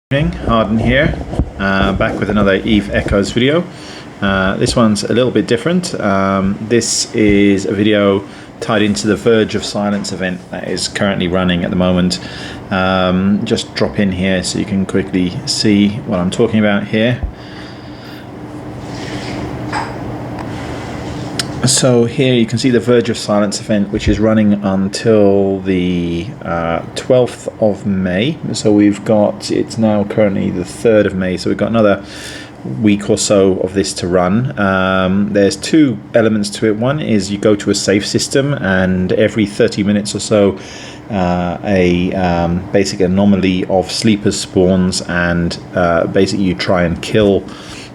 Harden here, back with another Eve Echoes video. This one's a little bit different. This is a video tied into the Verge of Silence event that is currently running at the moment. Just drop in here so you can quickly see what I'm talking about here. So here you can see the Verge of Silence event, which is running until the 12th of May. So we've got, it's now currently the 3rd of May, so we've got another week or so of this to run. There's two elements to it. One is you go to a safe system, and every 30 minutes or so a basic anomaly of sleepers spawns, and basically you try and kill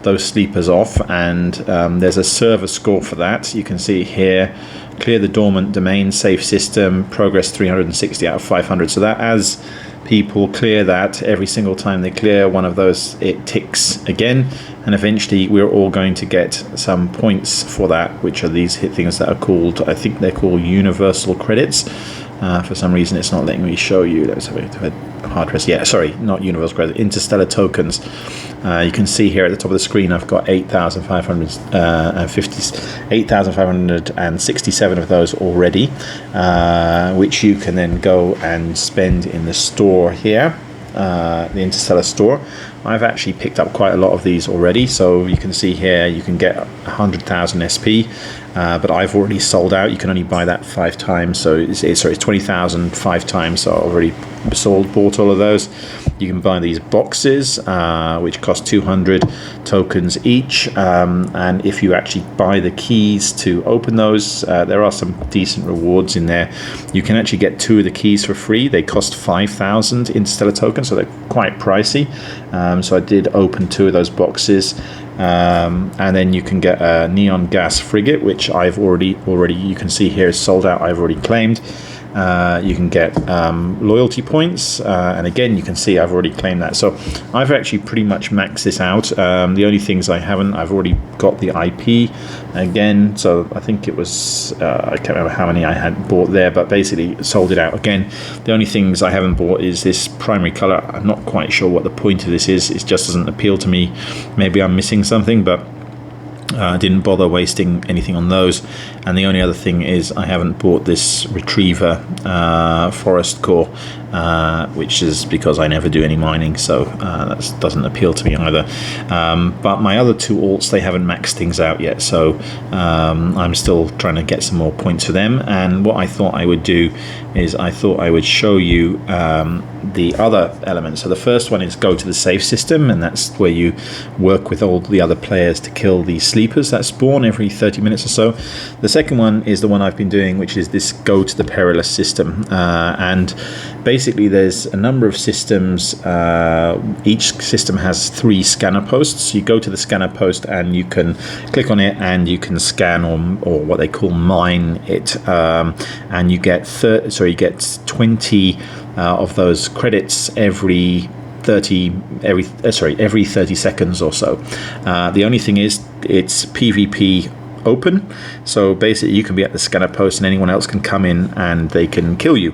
those sleepers off, and there's a server score for that. You can see here: clear the dormant domain, safe system, progress 360 out of 500. So that as people clear that, every single time they clear one of those, it ticks again, and eventually we're all going to get some points for that, which are these things that are called, I think they're called universal credits. For some reason it's not letting me show you. Let's have a hard press. Yeah, sorry, not universal credit, interstellar tokens. You can see here at the top of the screen I've got 8,567 of those already, which you can then go and spend in the store here, the Interstellar store. I've actually picked up quite a lot of these already, so you can see here you can get 100,000 SP, but I've already sold out. You can only buy that 5 times, so it's 20,000 5 times, so I've already bought all of those. You can buy these boxes, which cost 200 tokens each, and if you actually buy the keys to open those, there are some decent rewards in there. You can actually get 2 of the keys for free. They cost 5,000 Interstellar tokens, so they're quite pricey. So I did open 2 of those boxes, and then you can get a neon gas frigate, which I've already you can see here is sold out. I've already claimed. You can get loyalty points, and again you can see I've already claimed that. So I've actually pretty much maxed this out. The only things I haven't, I've already got the IP again, so I think it was I can't remember how many I had bought there, but basically sold it out again. The only things I haven't bought is this primary color. I'm not quite sure what the point of this is. It just doesn't appeal to me. Maybe I'm missing something, but I didn't bother wasting anything on those. And the only other thing is I haven't bought this retriever forest core, which is because I never do any mining, so that doesn't appeal to me either. But my other 2 alts, they haven't maxed things out yet, so I'm still trying to get some more points for them. And what I thought I would do is I thought I would show you the other elements. So the first one is go to the safe system, and that's where you work with all the other players to kill these sleepers that spawn every 30 minutes or so. The second one is the one I've been doing, which is this go to the Perilous system, and basically there's a number of systems. Each system has 3 scanner posts. You go to the scanner post and you can click on it and you can scan or what they call mine it, and you get 20 of those credits every 30 seconds or so. The only thing is it's PvP open, so basically you can be at the scanner post and anyone else can come in and they can kill you.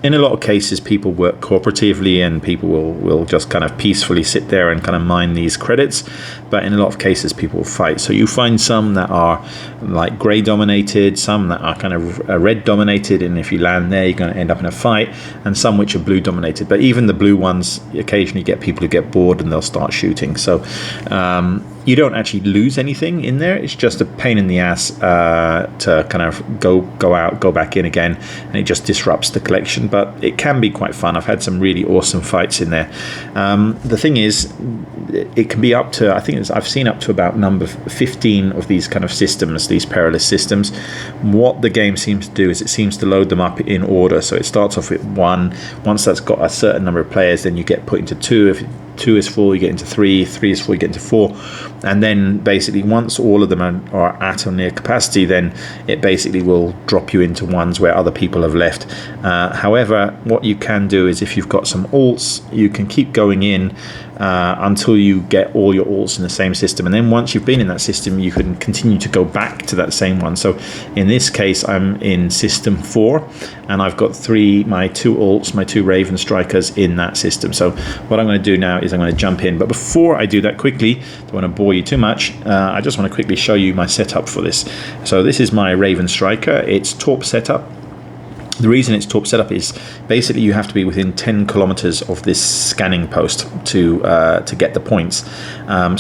In a lot of cases people work cooperatively and people will just kind of peacefully sit there and kind of mine these credits, but in a lot of cases people will fight. So you find some that are like grey dominated, some that are kind of red dominated, and if you land there you're going to end up in a fight, and some which are blue dominated. But even the blue ones occasionally get people who get bored and they'll start shooting. So you don't actually lose anything in there. It's just a pain in the ass to kind of go out, go back in again, and it just disrupts the collection. But it can be quite fun. I've had some really awesome fights in there. The thing is, it can be up to, I think I've seen up to about number 15 of these kind of systems, these Perilous systems. What the game seems to do is it seems to load them up in order. So it starts off with 1. Once that's got a certain number of players, then you get put into 2. If 2 is full, you get into 3. 3 is full, you get into 4. And then basically once all of them are at or near capacity, then it basically will drop you into ones where other people have left. However, what you can do is if you've got some alts, you can keep going in until you get all your alts in the same system. And then once you've been in that system, you can continue to go back to that same one. So in this case, I'm in system 4, and I've got my 2 alts, my 2 Raven strikers in that system. So what I'm going to do now is I'm going to jump in. But before I do that quickly, don't want to bore you too much, I just want to quickly show you my setup for this. So this is my Raven striker. It's Torp setup. The reason it's Torp setup is basically you have to be within 10 kilometers of this scanning post to get the points.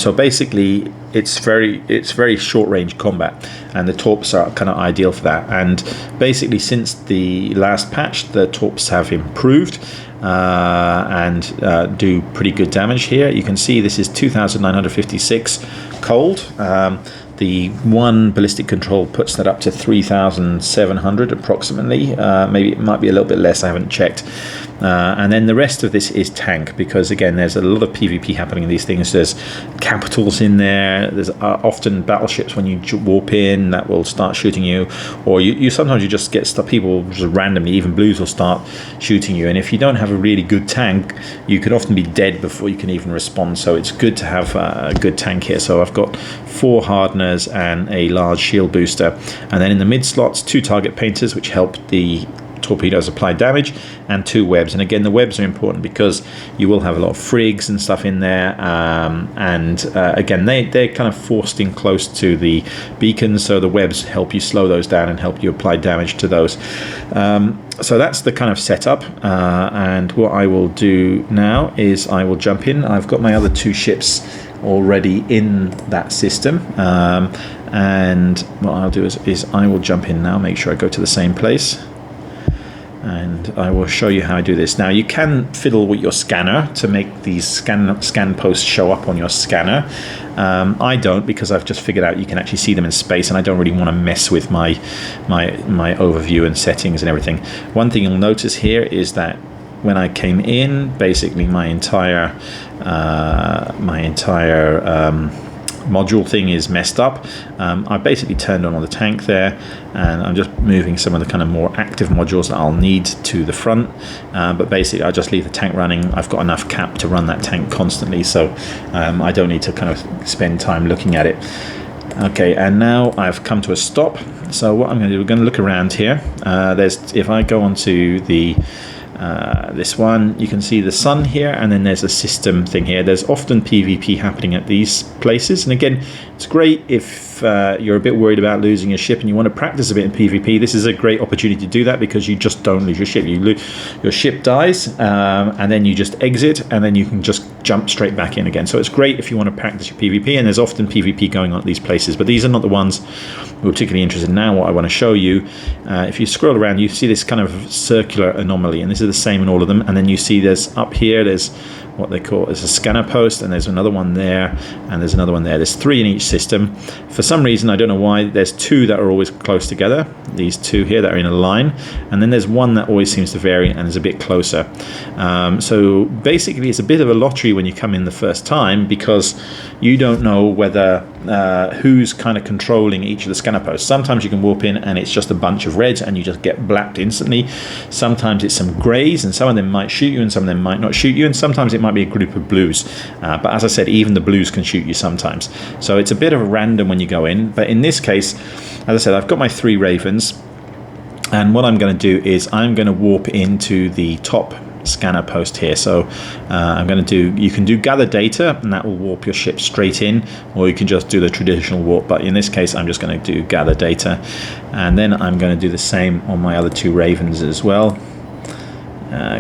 So basically it's very short range combat, and the Torps are kind of ideal for that. And basically since the last patch, the Torps have improved and do pretty good damage here. You can see this is 2,956 cold. The one ballistic control puts that up to 3,700 approximately. Maybe it might be a little bit less, I haven't checked. And then the rest of this is tank, because again, there's a lot of PvP happening in these things. There's capitals in there. There's often battleships when you warp in that will start shooting you, or you sometimes you just get people just randomly, even blues will start shooting you. And if you don't have a really good tank, you could often be dead before you can even respond. So it's good to have a good tank here. So I've got 4 hardeners and a large shield booster, and then in the mid slots 2 target painters, which help the torpedoes apply damage, and 2 webs. And again, the webs are important because you will have a lot of frigs and stuff in there, and again, they're kind of forced in close to the beacons, so the webs help you slow those down and help you apply damage to those. So that's the kind of setup, and what I will do now is I will jump in. I've got my other 2 ships already in that system, and what I'll do is I will jump in now, make sure I go to the same place, and I will show you how I do this. Now you can fiddle with your scanner to make these scan posts show up on your scanner. I don't, because I've just figured out you can actually see them in space, and I don't really want to mess with my overview and settings and everything. One thing you'll notice here is that when I came in, basically my entire module thing is messed up. I basically turned on the tank there, and I'm just moving some of the kind of more active modules that I'll need to the front, but basically I just leave the tank running. I've got enough cap to run that tank constantly, so I don't need to kind of spend time looking at it. Okay, and now I've come to a stop. So what I'm going to do, we're going to look around here. If I go onto the this one, you can see the sun here, and then there's a system thing here. There's often PvP happening at these places, and again, it's great if you're a bit worried about losing your ship and you want to practice a bit in PvP. This is a great opportunity to do that, because you just don't lose your ship. Your ship dies, and then you just exit, and then you can just jump straight back in again. So it's great if you want to practice your PvP, and there's often PvP going on at these places, but these are not the ones we're particularly interested in now. What I want to show you, if you scroll around, you see this kind of circular anomaly, and this is the same in all of them. And then you see there's up here, there's what they call is a scanner post, and there's another one there, and there's another one there. There's 3 in each system. For some reason, I don't know why, there's 2 that are always close together, these 2 here that are in a line, and then there's one that always seems to vary and is a bit closer. So basically it's a bit of a lottery when you come in the first time, because you don't know whether who's kind of controlling each of the scanner posts. Sometimes you can warp in and it's just a bunch of reds and you just get blapped instantly. Sometimes it's some greys, and some of them might shoot you and some of them might not shoot you, and sometimes it might be a group of blues, but as I said, even the blues can shoot you sometimes. So it's a bit of a random when you go in, but in this case, as I said, I've got my 3 ravens, and what I'm going to do is I'm going to warp into the top scanner post here. So you can do gather data, and that will warp your ship straight in, or you can just do the traditional warp, but in this case I'm just going to do gather data, and then I'm going to do the same on my other 2 ravens as well.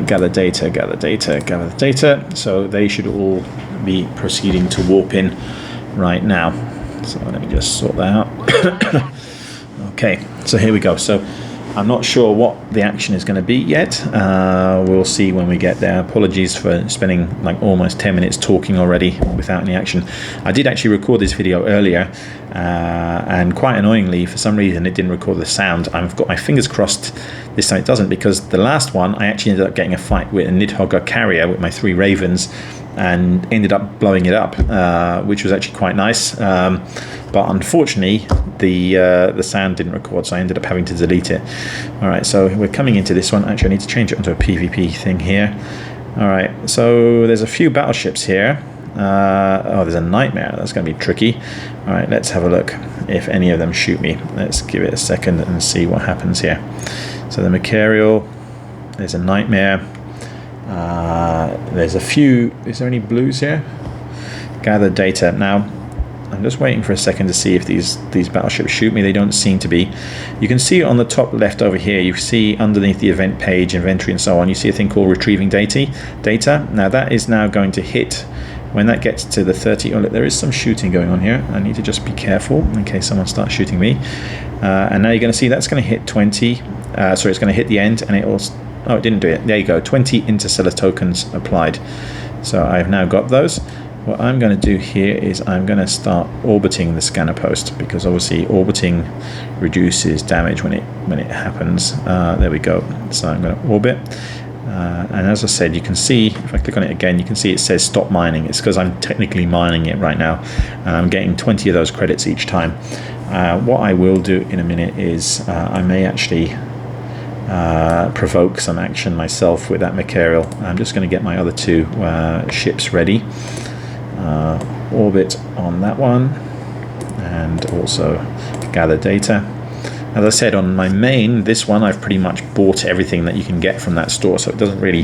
Gather data, gather data, gather data. So they should all be proceeding to warp in right now. So let me just sort that out. Okay, so here we go. So I'm not sure what the action is going to be yet. We'll see when we get there. Apologies for spending like almost 10 minutes talking already without any action. I did actually record this video earlier, and quite annoyingly, for some reason it didn't record the sound. I've got my fingers crossed this time it doesn't, because the last one I actually ended up getting a fight with a Nidhoggur carrier with my 3 ravens, and ended up blowing it up, which was actually quite nice. But unfortunately, the sound didn't record, so I ended up having to delete it. All right, so we're coming into this one. Actually, I need to change it onto a PvP thing here. Alright, so there's a few battleships here. Oh, there's a nightmare. That's going to be tricky. Alright, let's have a look if any of them shoot me. Let's give it a second and see what happens here. So the Mercurial, there's a nightmare. There's a few. Is there any blues here? Gather data. Now, I'm just waiting for a second to see if these battleships shoot me. They don't seem to be. You can see on the top left over here, you see underneath the event page, inventory and so on, you see a thing called retrieving data. Now that is now going to hit, when that gets to the 30, oh look, there is some shooting going on here. I need to just be careful in case someone starts shooting me. And now you're going to see that's going to hit 20. Sorry, it's going to hit the end and it will, oh, it didn't do it. There you go, 20 interstellar tokens applied. So I've now got those. What I'm going to do here is I'm going to start orbiting the scanner post, because obviously orbiting reduces damage when it happens. There we go. So I'm going to orbit, and as I said, you can see if I click on it again, you can see it says stop mining. It's because I'm technically mining it right now, and I'm getting 20 of those credits each time. What I will do in a minute is I may actually provoke some action myself with that Mercurial. I'm just going to get my other two ships ready. Orbit on that one, and also gather data. As I said, on my main, this one, I've pretty much bought everything that you can get from that store, so it doesn't really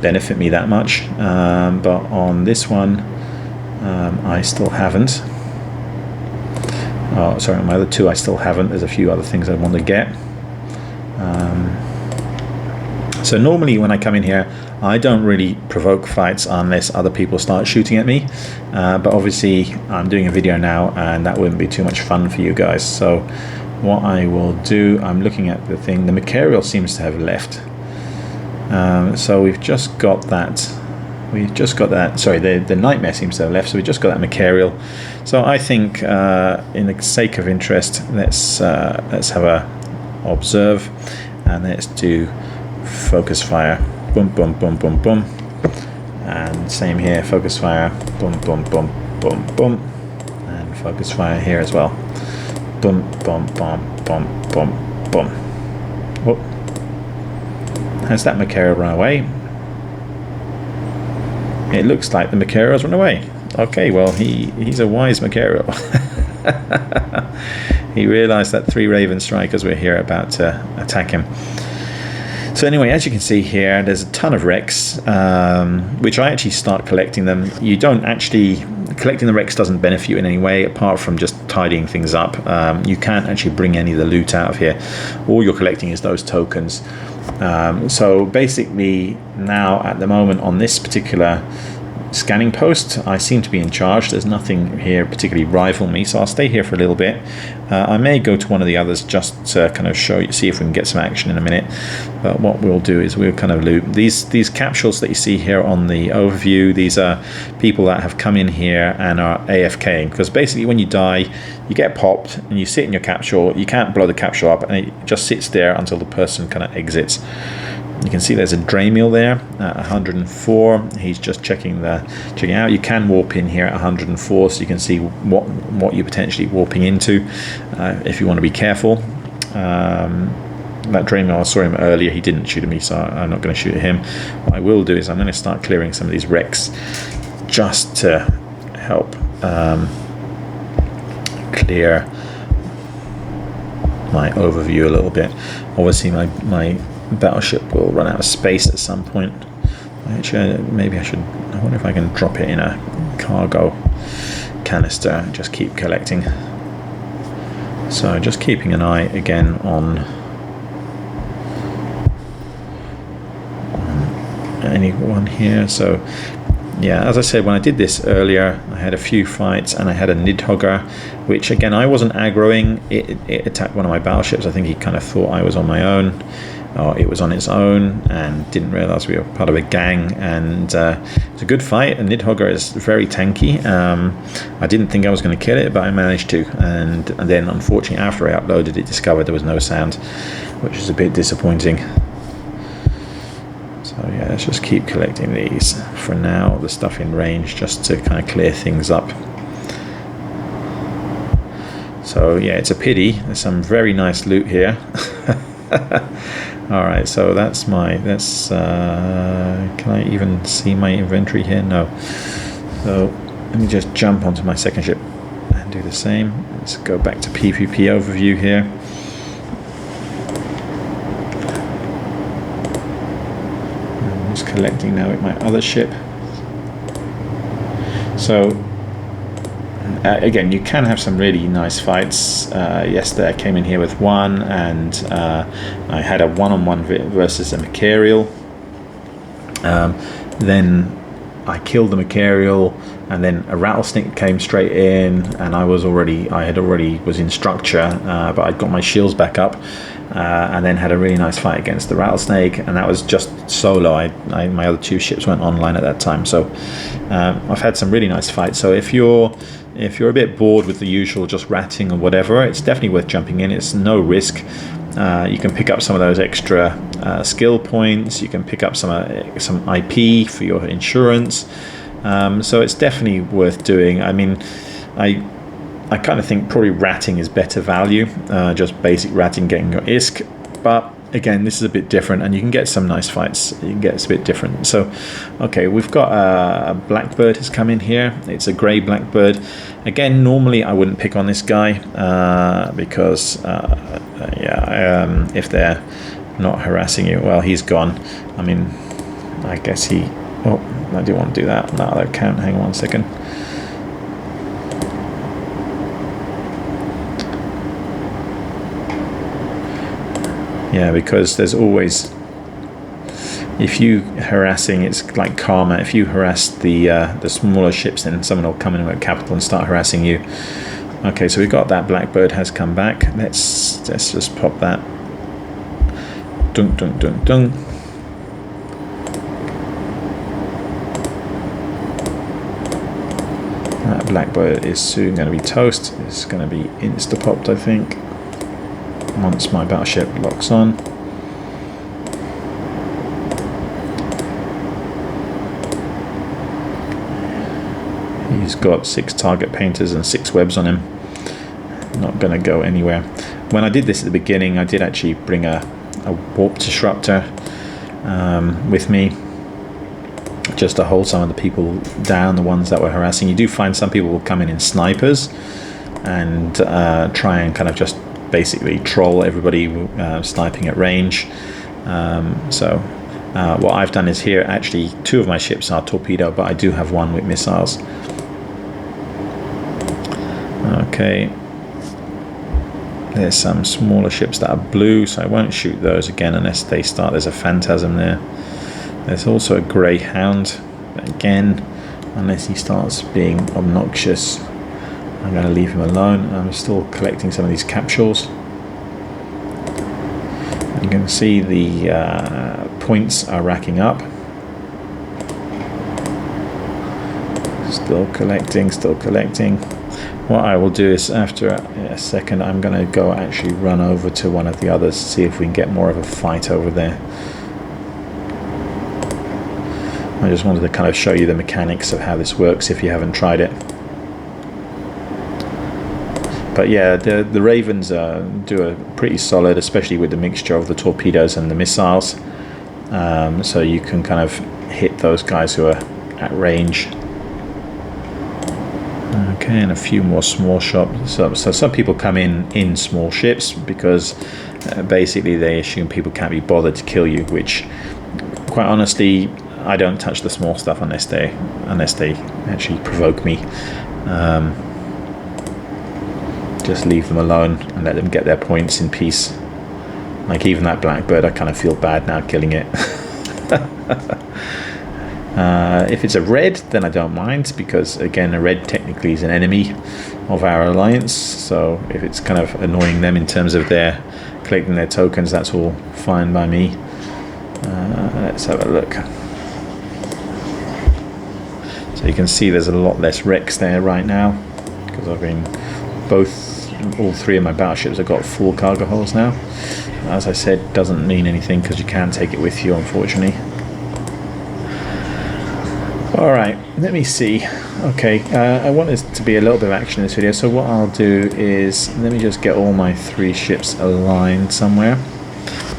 benefit me that much. But on this one, I still haven't. Oh, sorry, on my other two, I still haven't. There's a few other things I want to get. So normally when I come in here, I don't really provoke fights unless other people start shooting at me. But obviously I'm doing a video now and that wouldn't be too much fun for you guys. So what I will do, I'm looking at the thing. The Mercurial seems to have left. So we've just got that. Sorry, the Nightmare seems to have left. So we just got that Mercurial. So I think in the sake of interest, let's have a observe and let's do focus fire, boom, boom, boom, boom, boom, and same here, focus fire, boom, boom, boom, boom, boom, and focus fire here as well, boom, boom, boom, boom, boom, boom. Whoop. Has that Mercurial run away? It looks like the Mercurial's run away. Okay, well he's a wise Mercurial. He realized that 3 Raven strikers were here about to attack him. So anyway, as you can see here, there's a ton of wrecks, which I actually start collecting them. You don't actually, collecting the wrecks doesn't benefit you in any way, apart from just tidying things up. You can't actually bring any of the loot out of here. All you're collecting is those tokens. So basically now at the moment on this particular scanning post, I seem to be in charge. There's nothing here particularly rival me, so I'll stay here for a little bit. I may go to one of the others just to kind of show you, see if we can get some action in a minute. But what we'll do is we'll kind of loot these capsules that you see here on the overview. These are people that have come in here and are AFKing, because basically when you die, you get popped and you sit in your capsule. You can't blow the capsule up, and it just sits there until the person kind of exits. You can see there's a Dramiel there at 104. He's just checking out. You can warp in here at 104, so you can see what you're potentially warping into if you want to be careful. That Dramiel, I saw him earlier. He didn't shoot at me, so I'm not going to shoot at him. What I will do is I'm going to start clearing some of these wrecks just to help clear my overview a little bit. Obviously, my battleship will run out of space at some point. Actually, maybe I wonder if I can drop it in a cargo canister and just keep collecting. So just keeping an eye again on anyone here. So yeah, as I said, when I did this earlier, I had a few fights and I had a Nidhoggur, which again, I wasn't aggroing. It attacked one of my battleships. I think he kind of thought I was on my own. It was on its own and didn't realize we were part of a gang, and it's a good fight. And Nidhoggur is very tanky. I didn't think I was going to kill it, but I managed to, and then unfortunately after I uploaded it, discovered there was no sound, which is a bit disappointing. So yeah, let's just keep collecting these for now, the stuff in range, just to kind of clear things up. So yeah, it's a pity. There's some very nice loot here. All right, so that's can I even see my inventory here? No. So let me just jump onto my second ship and do the same. Let's go back to PvP overview here. I'm just collecting now with my other ship. So again, you can have some really nice fights. Yesterday I came in here with one, and I had a one-on-one versus a Mercurial. Then I killed the Mercurial, and then a rattlesnake came straight in, and I was in structure, but I'd got my shields back up, and then had a really nice fight against the rattlesnake, and that was just solo. My other two ships weren't online at that time, so I've had some really nice fights. So if you're a bit bored with the usual just ratting or whatever, it's definitely worth jumping in. It's no risk. You can pick up some of those extra skill points. You can pick up some IP for your insurance. So it's definitely worth doing. I mean, I kind of think probably ratting is better value. Just basic ratting, getting your ISK. But again, this is a bit different, and you can get some nice fights. You can get it's a bit different. So, okay, we've got a blackbird has come in here. It's a grey blackbird. Again, normally I wouldn't pick on this guy because if they're not harassing you, well, he's gone. I mean, I guess he. Oh, I do want to do that. No, that can't. Hang on 1 second. Yeah, because there's always, if you harassing, it's like karma. If you harass the smaller ships, then someone will come in with capital and start harassing you. Okay, so we've got that blackbird has come back. Let's just pop that. Dunk, dunk, dunk, dunk. That blackbird is soon going to be toast. It's going to be insta-popped, I think, once my battleship locks on. He's got 6 target painters and 6 webs on him. Not going to go anywhere. When I did this at the beginning, I did actually bring a warp disruptor with me, just to hold some of the people down, the ones that were harassing. You do find some people will come in snipers and try and kind of just basically troll everybody sniping at range. What I've done is here, actually 2 of my ships are torpedo, but I do have 1 with missiles. Okay, there's some smaller ships that are blue, so I won't shoot those again unless they start. There's a phantasm there. There's also a greyhound, but again, unless he starts being obnoxious, I'm going to leave him alone. I'm still collecting some of these capsules. You can see the points are racking up. Still collecting, still collecting. What I will do is, after a second, I'm going to go actually run over to one of the others, see if we can get more of a fight over there. I just wanted to kind of show you the mechanics of how this works if you haven't tried it. But yeah, the Ravens do a pretty solid, especially with the mixture of the torpedoes and the missiles. So you can kind of hit those guys who are at range. Okay, and a few more small shops. So some people come in small ships because basically they assume people can't be bothered to kill you, which, quite honestly, I don't touch the small stuff unless they actually provoke me. Just leave them alone and let them get their points in peace. Like even that blackbird, I kind of feel bad now killing it. If it's a red, then I don't mind, because again, a red technically is an enemy of our alliance. So if it's kind of annoying them in terms of their collecting their tokens, that's all fine by me. Let's have a look. So you can see there's a lot less wrecks there right now, because I've been all 3 of my battleships have got full cargo holds now. As I said, doesn't mean anything because you can't take it with you, unfortunately. Alright, let me see. Okay, I want this to be a little bit of action in this video, so what I'll do is, let me just get all my 3 ships aligned somewhere.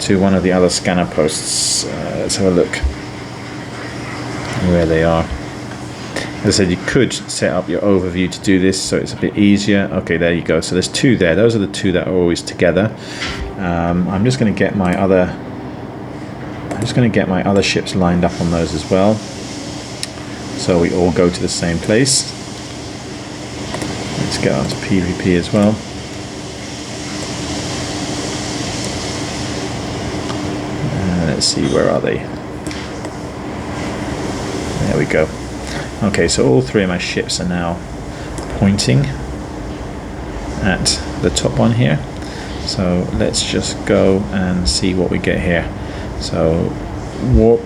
to one of the other scanner posts. Let's have a look where they are. As I said, you could set up your overview to do this so it's a bit easier. Okay, there you go. So there's two there. Those are the two that are always together. I'm just going to get my other ships lined up on those as well, so we all go to the same place. Let's get on to PvP as well. Let's see, where are they? There we go. Okay, so all three of my ships are now pointing at the top one here. So let's just go and see what we get here. So warp,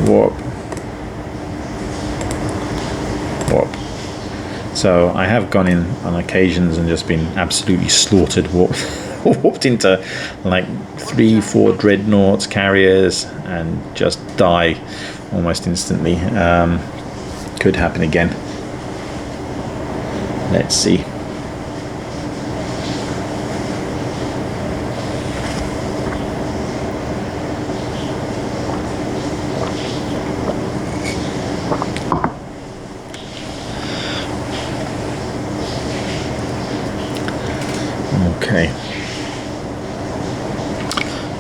warp, warp. So I have gone in on occasions and just been absolutely slaughtered, warped into like 3-4 dreadnoughts, carriers, and just die almost instantly. Could happen again. Let's see. Okay,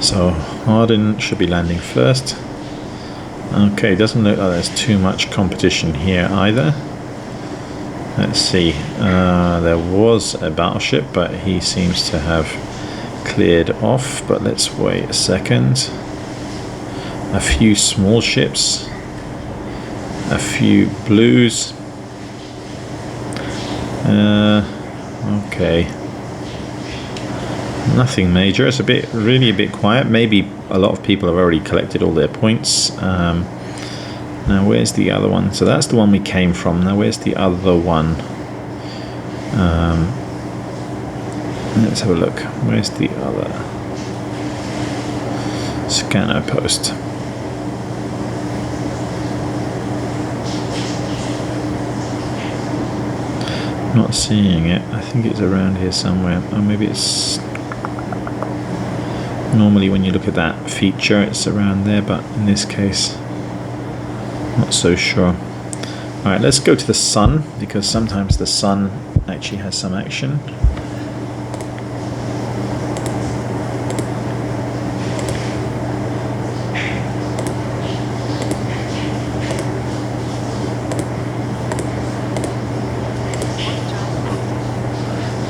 so Harden should be landing first. Okay, doesn't look like there's too much competition here either. Let's see, there was a battleship, but he seems to have cleared off, but let's wait a second. A few small ships, a few blues. Okay. Nothing major. It's really a bit quiet. Maybe a lot of people have already collected all their points. Now where's the other one? So that's the one we came from. Now where's the other one? Let's have a look. Where's the other scanner post? Not seeing it. I think it's around here somewhere. Or maybe it's... Normally when you look at that feature it's around there, but in this case not so sure. Alright, let's go to the sun, because sometimes the sun actually has some action.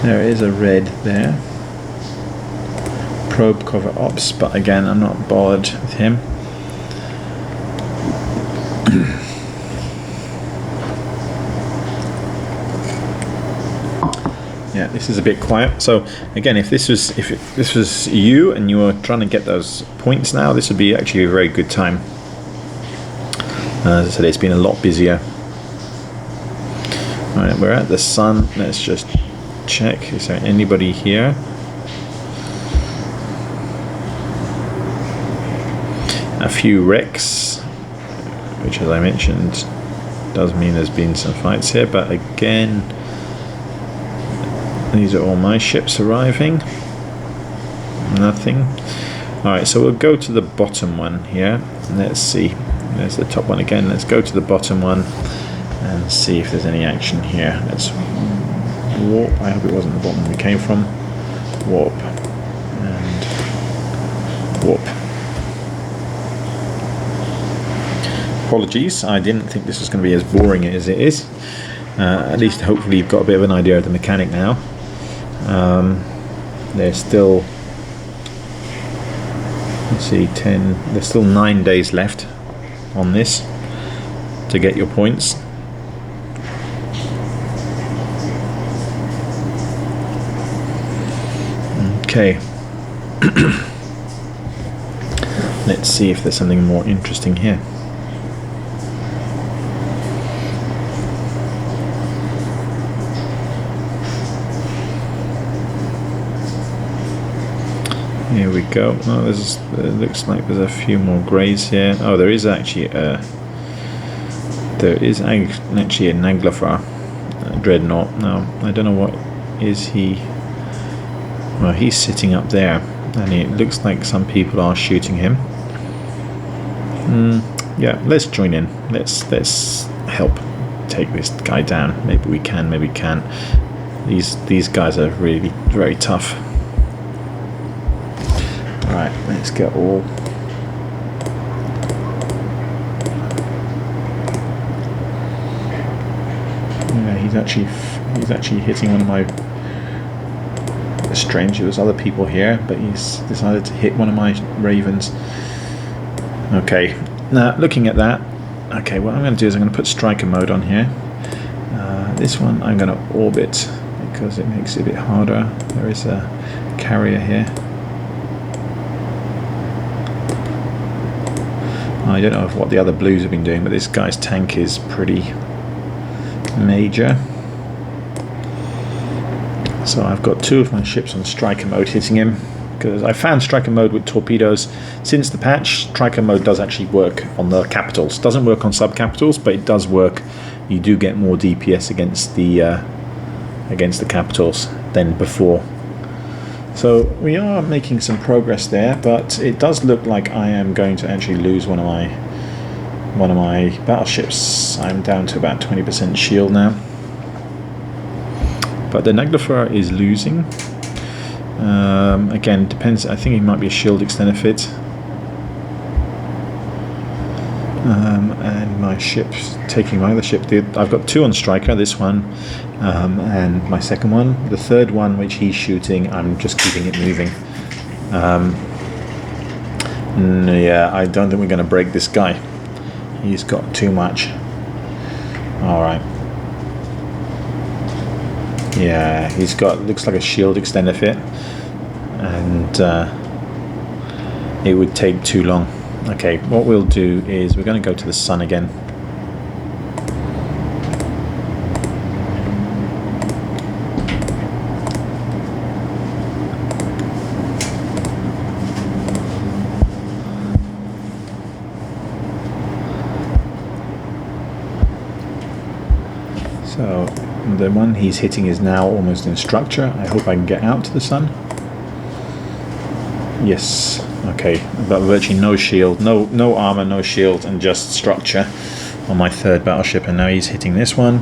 There is a red there. Probe cover ops, but again I'm not bothered with him. Yeah, this is a bit quiet. So again, if this was you and you were trying to get those points now, this would be actually a very good time. As I said, it's been a lot busier. Alright, we're at the sun. Let's just check. Is there anybody here? A few wrecks, which as I mentioned does mean there's been some fights here, but again these are all my ships arriving. Nothing. Alright, so we'll go to the bottom one here. Let's see. There's the top one again. Let's go to the bottom one and see if there's any action here. Let's warp. I hope it wasn't the bottom we came from. Warp and warp. Apologies, I didn't think this was going to be as boring as it is. At least hopefully you've got a bit of an idea of the mechanic now. There's still, let's see, there's still 9 days left on this to get your points. Okay. Let's see if there's something more interesting here. Here we go. Oh, it looks like there's a few more greys here. Oh, there is actually a Naglfar dreadnought. Now I don't know what is he Well, he's sitting up there, and it looks like some people are shooting him. Yeah, let's join in. Let's help take this guy down. Maybe we can, maybe we can't. These guys are really very tough. Alright, let's get all. Yeah, he's actually hitting one of my. It's strange, there's other people here, but he's decided to hit one of my ravens. Okay, now looking at that, okay, what I'm going to do is I'm going to put striker mode on here. This one I'm going to orbit because it makes it a bit harder. There is a carrier here. I don't know what the other blues have been doing, but this guy's tank is pretty major. So I've got two of my ships on striker mode hitting him, because I found striker mode with torpedoes. Since the patch, striker mode does actually work on the capitals. Doesn't work on sub-capitals, but it does work. You do get more DPS against the capitals than before. So we are making some progress there, but it does look like I am going to actually lose one of my battleships. I'm down to about 20% shield now. But the Nidhoggur is losing. Again, depends. I think it might be a shield extender fit. And my ship's taking my other ship. I've got two on striker, this one, and my second one. The third one, which he's shooting, I'm just keeping it moving. Yeah, I don't think we're going to break this guy. He's got too much. Alright. Yeah, he's got, looks like a shield extender fit, and it would take too long. Okay, what we'll do is we're going to go to the sun again. So the one he's hitting is now almost in structure. I hope I can get out to the sun. Yes. Okay. I've got virtually no shield, no armor, no shield, and just structure on my third battleship. And now he's hitting this one.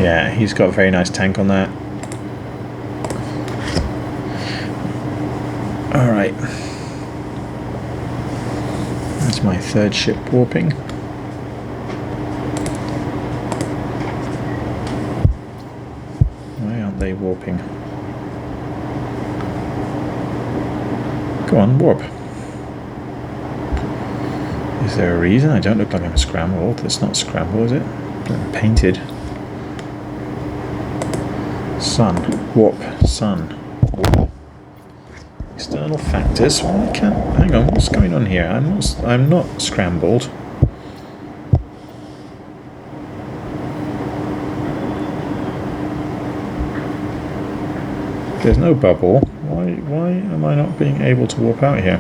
Yeah, he's got a very nice tank on that. All right. That's my third ship warping. They warping. Go on, warp. Is there a reason? I don't look like I'm scrambled. It's not scrambled, is it? I'm painted. Sun. Warp. Sun. Warp. External factors. Well, I can't. Hang on. What's going on here? I'm not scrambled. There's no bubble. Why am I not being able to warp out here?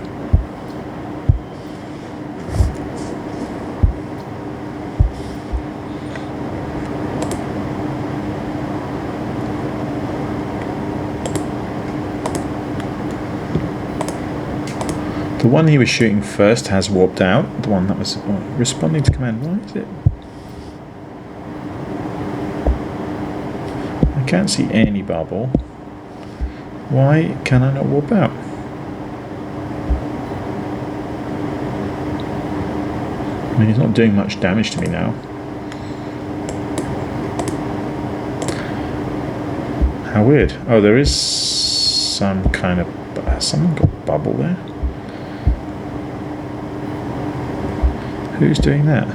The one he was shooting first has warped out. The one that was responding to command. Why is it? I can't see any bubble. Why can I not warp out? I mean, he's not doing much damage to me now. How weird. Oh, there is some kind of... someone got bubble there? Who's doing that?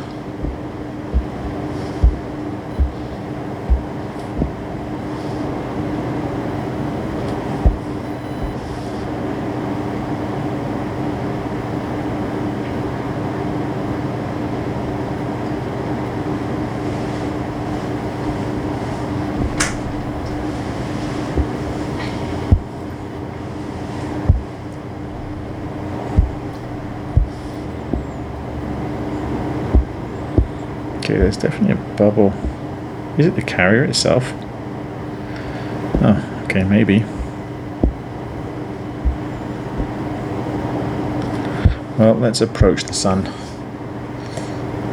Okay, there's definitely a bubble. Is it the carrier itself? Okay, maybe. Well, let's approach the sun.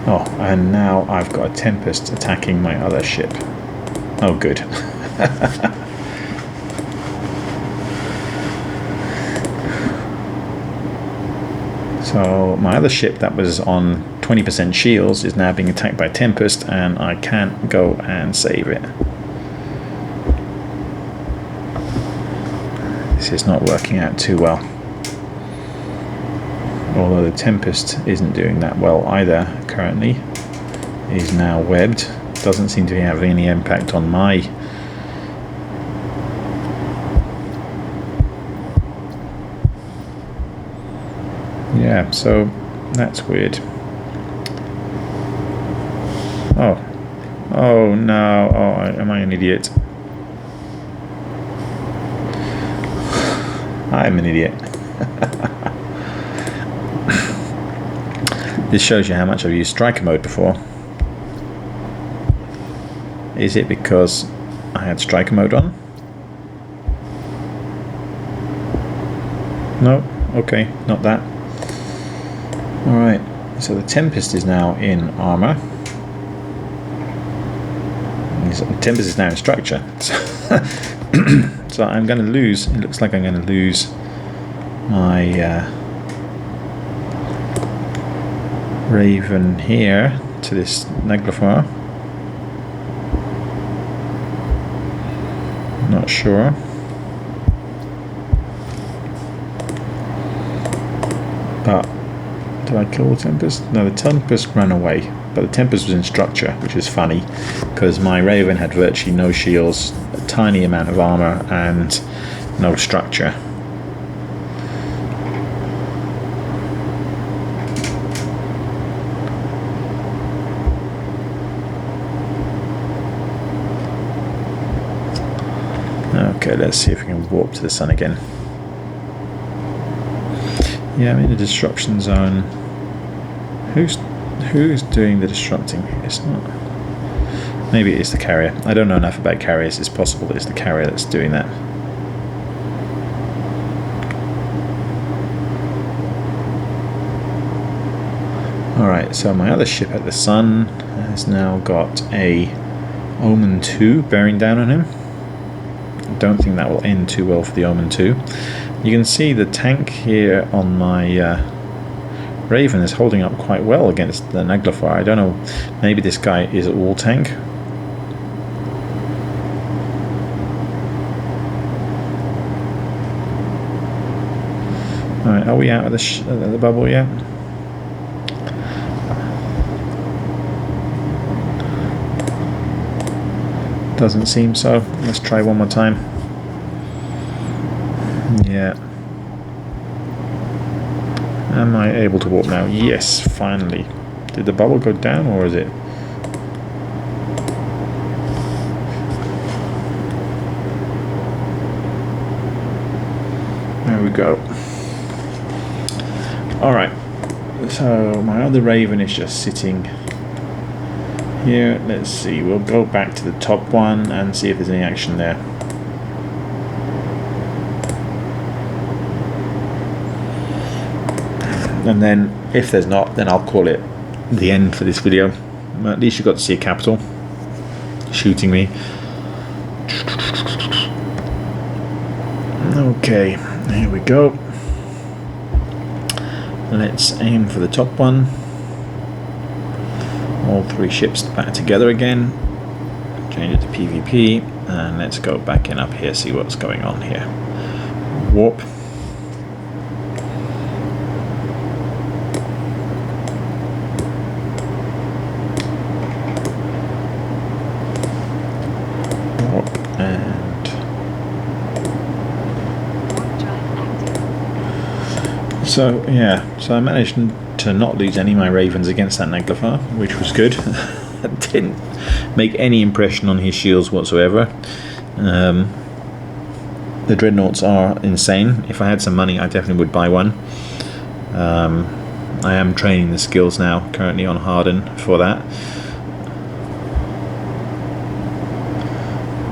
Oh, and now I've got a Tempest attacking my other ship. Oh, good. So my other ship that was on 20% shields is now being attacked by Tempest, and I can't go and save it. This is not working out too well. Although the Tempest isn't doing that well either currently. He's now webbed. Doesn't seem to have any impact on my yeah, so that's weird. Oh no, am I an idiot? I'm an idiot. This shows you how much I've used striker mode before. Is it because I had striker mode on? No, okay, not that. Alright, so the Tempest is now in armor. The Tempest is now in structure. So I'm going to lose, it looks like I'm going to lose my Raven here to this Nidhoggur. Not sure. But did I kill the Tempest? No, the Tempest ran away. But the Tempest was in structure, which is funny because my Raven had virtually no shields, a tiny amount of armor, and no structure. Okay, let's see if we can warp to the sun again. Yeah, I'm in the disruption zone. Who's doing the disrupting? It's not. Maybe it's the carrier. I don't know enough about carriers. It's possible that it's the carrier that's doing that. Alright, so my other ship at the sun has now got a Omen 2 bearing down on him. I don't think that will end too well for the Omen 2. You can see the tank here on my Raven is holding up quite well against the Nidhoggur. I don't know, maybe this guy is all tank. Alright, are we out of the bubble yet? Doesn't seem so. Let's try one more time. Yeah. Am I able to warp now? Yes, finally. Did the bubble go down, or is it? There we go. Alright. So my other Raven is just sitting here. Let's see. We'll go back to the top one and see if there's any action there. And then if there's not, then I'll call it the end for this video. At least you got to see a capital shooting me. Okay, here we go. Let's aim for the top one. All three ships back together again. Change it to PvP, and let's go back in up here, see what's going on here. Warp. So yeah, so I managed to not lose any of my Ravens against that Nidhoggur, which was good. Didn't make any impression on his shields whatsoever. The Dreadnoughts are insane. If I had some money, I definitely would buy one. I am training the skills now, currently on Harden for that.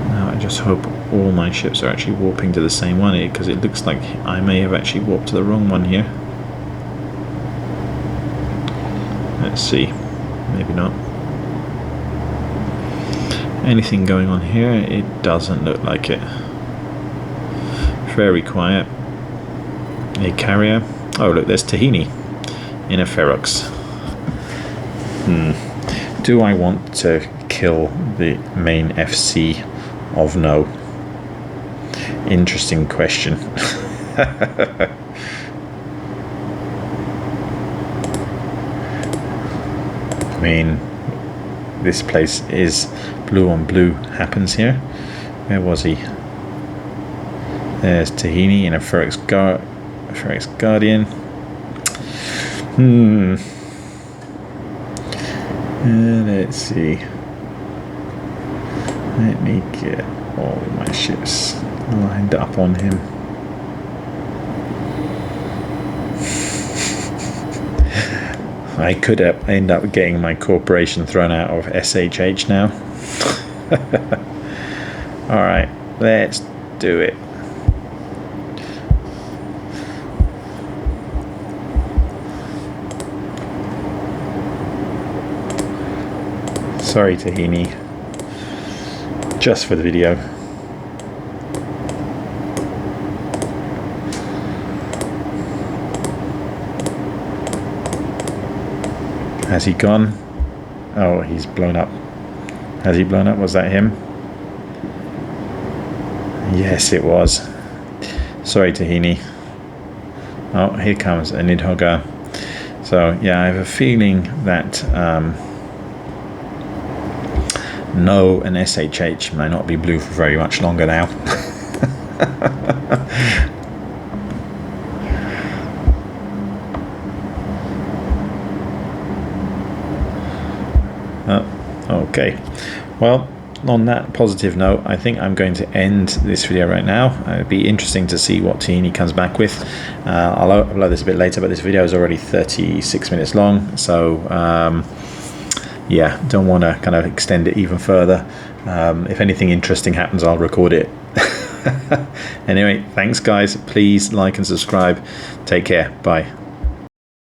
Now I just hope all my ships are actually warping to the same one here, because it looks like I may have actually warped to the wrong one here. Let's see, maybe not. Anything going on here? It doesn't look like it. Very quiet. A carrier. Oh look, there's Tahini in a ferox. Do I want to kill the main FC of No? Interesting question. I mean, this place is blue on blue happens here. Where was he? There's Tahini in a Ferox Guardian. Let's see. Let me get all my ships lined up on him. I could end up getting my corporation thrown out of SHH now. Alright, let's do it. Sorry, Tahini. Just for the video. Has he gone? Oh, he's blown up. Has he blown up? Was that him? Yes, it was. Sorry, Tahini. Oh, here comes a Nidhoggur. So, yeah, I have a feeling that No and SHH may not be blue for very much longer now. Okay, well, on that positive note, I think I'm going to end this video right now. It'd be interesting to see what Tahini comes back with. I'll upload this a bit later, but this video is already 36 minutes long, so yeah, don't want to kind of extend it even further. If anything interesting happens, I'll record it. Anyway, thanks guys. Please like and subscribe. Take care. Bye.